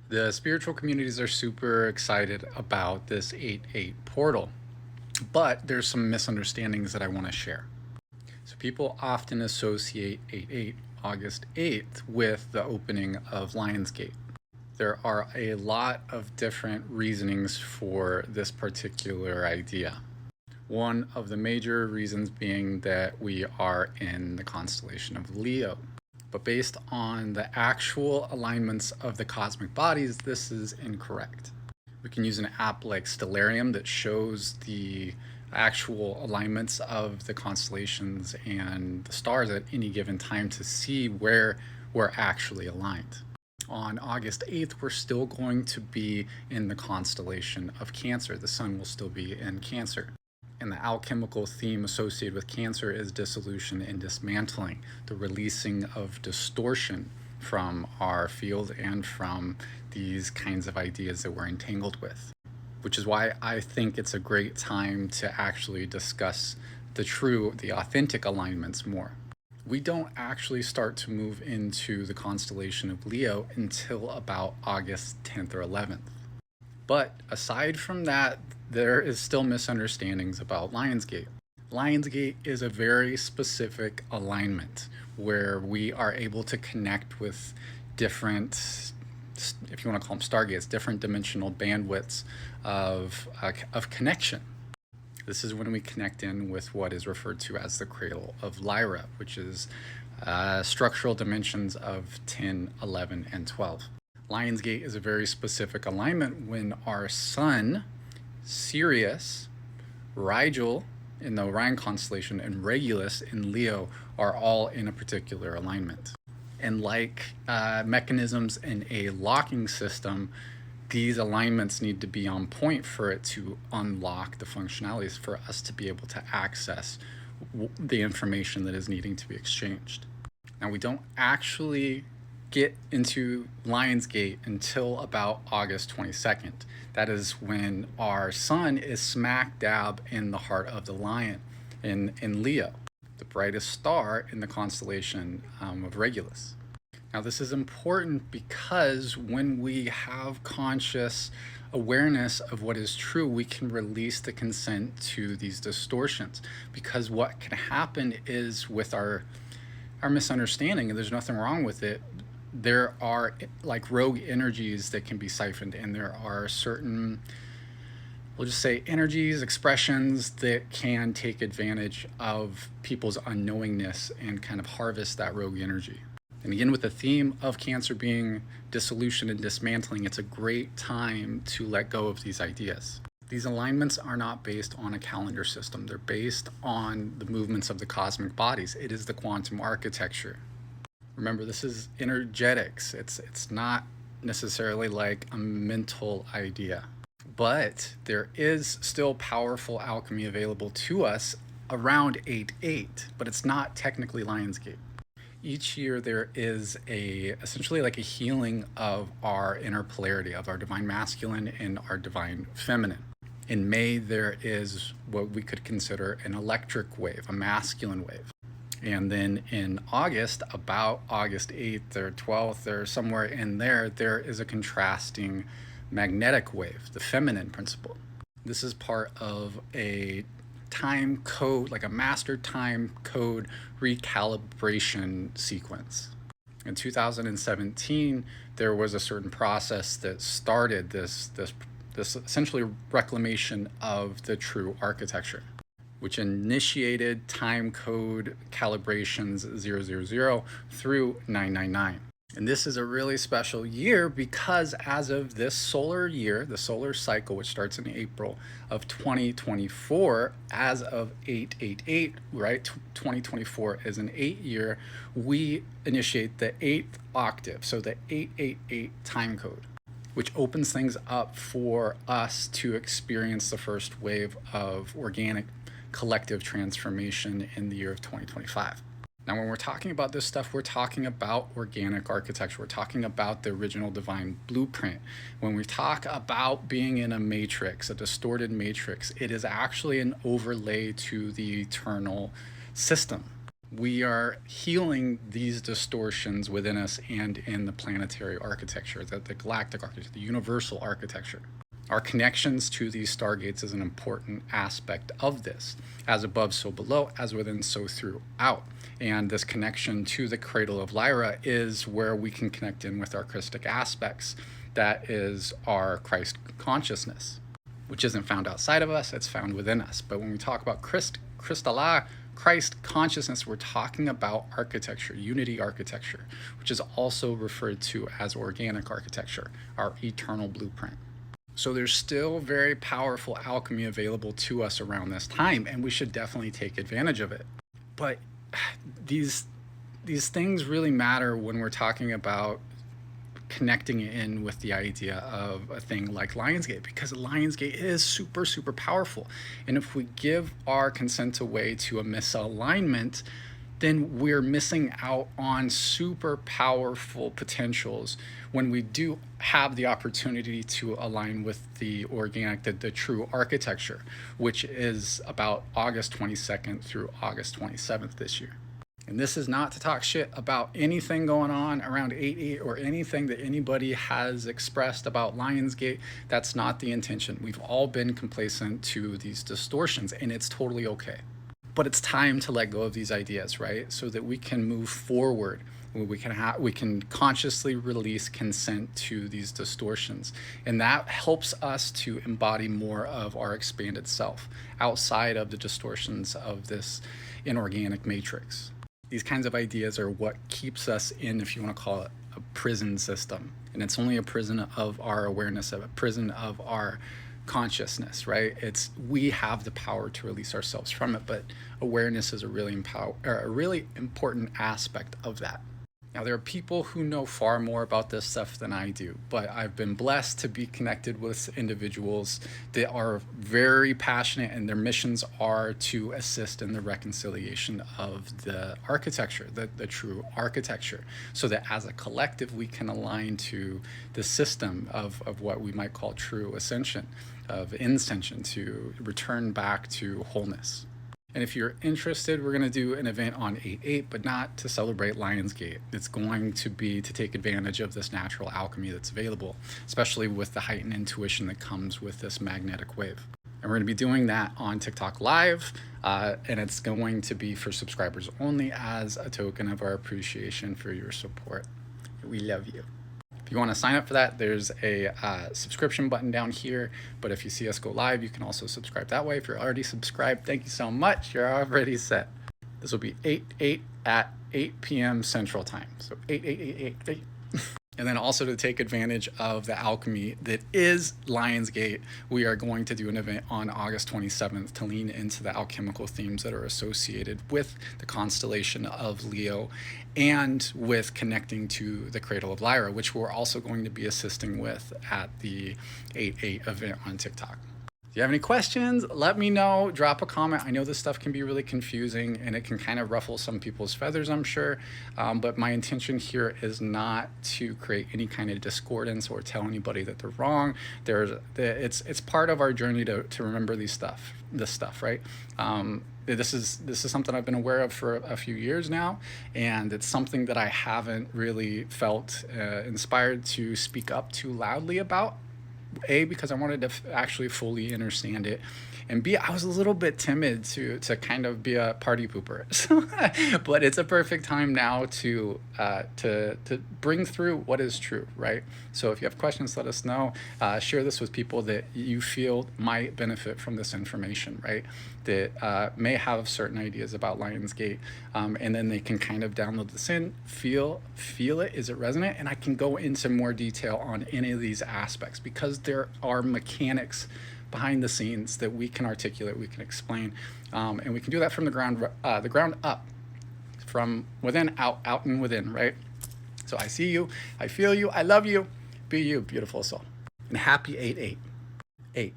The spiritual communities are super excited about this 8-8 portal, but there's some misunderstandings that I want to share. So people often associate 8-8, August 8th, with the opening of Lionsgate. There are a lot of different reasonings for this particular idea. One of the major reasons being that we are in the constellation of Leo. But based on the actual alignments of the cosmic bodies, this is incorrect. We can use an app like Stellarium that shows the actual alignments of the constellations and the stars at any given time to see where we're actually aligned. On August 8th, we're still going to be in the constellation of Cancer. The sun will still be in Cancer. And the alchemical theme associated with Cancer is dissolution and dismantling, the releasing of distortion from our field and from these kinds of ideas that we're entangled with. Which is why I think it's a great time to actually discuss the authentic alignments more. We don't actually start to move into the constellation of Leo until about August 10th or 11th. But aside from that, there is still misunderstandings about Lionsgate. Lionsgate is a very specific alignment where we are able to connect with different, if you want to call them stargates, different dimensional bandwidths of connection. This is when we connect in with what is referred to as the cradle of Lyra, which is structural dimensions of 10, 11, and 12. Lionsgate is a very specific alignment when our sun, Sirius, Rigel in the Orion constellation, and Regulus in Leo are all in a particular alignment. And like mechanisms in a locking system, these alignments need to be on point for it to unlock the functionalities for us to be able to access the information that is needing to be exchanged. Now, we don't actually get into Lionsgate until about August 22nd. That is when our sun is smack dab in the heart of the lion in Leo, the brightest star in the constellation of Regulus. Now, this is important because when we have conscious awareness of what is true, we can release the consent to these distortions. Because what can happen is with our misunderstanding, and there's nothing wrong with it, there are like rogue energies that can be siphoned, and there are certain, we'll just say, energies, expressions that can take advantage of people's unknowingness and kind of harvest that rogue energy. And again, with the theme of Cancer being dissolution and dismantling, it's a great time to let go of these ideas. These alignments are not based on a calendar system. They're based on the movements of the cosmic bodies. It is the quantum architecture. Remember, this is energetics. It's not necessarily like a mental idea. But there is still powerful alchemy available to us around 8-8, but it's not technically Lionsgate. Each year there is essentially like a healing of our inner polarity, of our divine masculine and our divine feminine. In May, there is what we could consider an electric wave, a masculine wave. And then in August, about August 8th or 12th or somewhere in there, there is a contrasting magnetic wave, the feminine principle. This is part of a time code, like a master time code recalibration sequence. In 2017, there was a certain process that started this essentially reclamation of the true architecture, which initiated time code calibrations 000 through 999. And this is a really special year because as of this solar year, the solar cycle, which starts in April of 2024, as of 8-8-8, right? 2024 is an 8-year, we initiate the 8th octave, so the 8-8-8 time code, which opens things up for us to experience the first wave of organic collective transformation in the year of 2025. Now, when we're talking about this stuff, we're talking about organic architecture. We're talking about the original divine blueprint. When we talk about being in a matrix, a distorted matrix, it is actually an overlay to the eternal system. we are healing these distortions within us and in the planetary architecture, the galactic architecture, the universal architecture. Our connections to these stargates is an important aspect of this. As above, so below, as within, so throughout. And this connection to the cradle of Lyra is where we can connect in with our Christic aspects. That is our Christ consciousness, which isn't found outside of us, it's found within us. But when we talk about Christ consciousness, we're talking about architecture, unity architecture, which is also referred to as organic architecture, our eternal blueprint. So there's still very powerful alchemy available to us around this time, and we should definitely take advantage of it. But these things really matter when we're talking about connecting in with the idea of a thing like Lionsgate, because Lionsgate is super, super powerful. And if we give our consent away to a misalignment, then we're missing out on super powerful potentials when we do have the opportunity to align with the organic, the true architecture, which is about August 22nd through August 27th this year. And this is not to talk shit about anything going on around 8/8 or anything that anybody has expressed about Lionsgate. That's not the intention. We've all been complacent to these distortions, and it's totally okay. But it's time to let go of these ideas, right? So that we can move forward. We can consciously release consent to these distortions. And that helps us to embody more of our expanded self outside of the distortions of this inorganic matrix. These kinds of ideas are what keeps us in, if you want to call it, a prison system. And it's only a prison of our awareness, of a prison of our consciousness, right? We have the power to release ourselves from it, but awareness is a really important aspect of that. Now, there are people who know far more about this stuff than I do, but I've been blessed to be connected with individuals that are very passionate, and their missions are to assist in the reconciliation of the architecture, the true architecture, so that as a collective we can align to the system of what we might call true ascension, of ascension, to return back to wholeness. And if you're interested, we're going to do an event on 8/8, but not to celebrate Lionsgate. It's going to be to take advantage of this natural alchemy that's available, especially with the heightened intuition that comes with this magnetic wave. And we're going to be doing that on TikTok Live, and it's going to be for subscribers only as a token of our appreciation for your support. We love you. If you want to sign up for that, there's a subscription button down here. But if you see us go live, you can also subscribe that way. If you're already subscribed, thank you so much. You're already set. This will be 8/8 at 8 p.m. Central Time. So 8. And then also to take advantage of the alchemy that is Lionsgate, we are going to do an event on August 27th to lean into the alchemical themes that are associated with the constellation of Leo and with connecting to the cradle of Lyra, which we're also going to be assisting with at the 8/8 event on TikTok. If you have any questions, let me know. Drop a comment. I know this stuff can be really confusing and it can kind of ruffle some people's feathers, I'm sure. But my intention here is not to create any kind of discordance or tell anybody that they're wrong. It's part of our journey to remember this stuff, right? This is something I've been aware of for a few years now, and it's something that I haven't really felt inspired to speak up too loudly about. A, because I wanted to actually fully understand it, and B, I was a little bit timid to kind of be a party pooper. But it's a perfect time now to bring through what is true, right? So if you have questions, let us know. Share this with people that you feel might benefit from this information, right? That may have certain ideas about Lionsgate, and then they can kind of download this in, feel it. Is it resonant? And I can go into more detail on any of these aspects because there are mechanics behind the scenes that we can articulate, we can explain, and we can do that from the ground up, from within out and within, right? So I see you, I feel you, I love you. Be you, beautiful soul. And happy 8/8.